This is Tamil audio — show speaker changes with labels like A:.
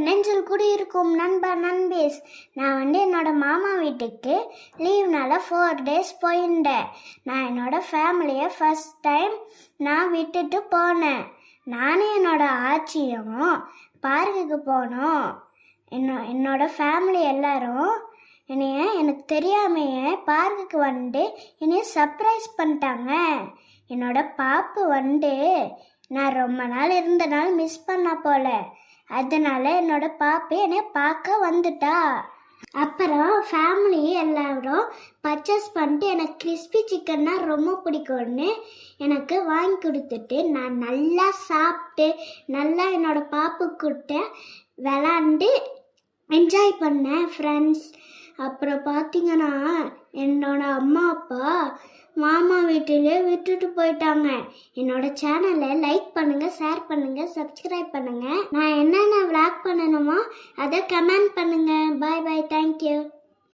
A: நெஞ்சில் குடியிருக்கும் நண்பர் நண்பீஸ். நான் என்னோட மாமா வீட்டுக்கு லீவ்னால 4 days போயிருந்தேன். நான் என்னோட ஃபேமிலியை ஃபர்ஸ்ட் டைம் நான் விட்டுட்டு போனேன். நானும் என்னோட ஆச்சியும் பார்க்குக்கு போனோம். என்னோட ஃபேமிலி எல்லாரும் எனக்கு தெரியாமையே பார்க்குக்கு என்னைய சர்ப்ரைஸ் பண்ணிட்டாங்க. என்னோட பாப்பு நான் ரொம்ப நாள் இருந்த நாள் மிஸ் பண்ண போல, அதனால என்னோட பாப்பு என்னை பார்க்க வந்துட்டா. அப்புறம் ஃபேமிலி எல்லாரும் பர்ச்சேஸ் பண்ணிட்டு எனக்கு கிறிஸ்பி சிக்கன்னா ரொம்ப பிடிக்கும்னு எனக்கு வாங்கி கொடுத்துட்டு நான் நல்லா சாப்பிட்டு நல்லா என்னோட பாப்புக்கிட்ட விளாண்டு என்ஜாய் பண்ணேன் ஃப்ரெண்ட்ஸ். அப்புறம் பார்த்தீங்கன்னா என்னோட அம்மா அப்பா மாமா வீட்டிலே விட்டுட்டு போயிட்டாங்க. என்னோட சேனலை லைக் பண்ணுங்க, ஷேர் பண்ணுங்க, சப்ஸ்கிரைப் பண்ணுங்க. நான் என்னென்ன விளாக் பண்ணணுமோ அதை கமெண்ட் பண்ணுங்க. பாய் பாய்.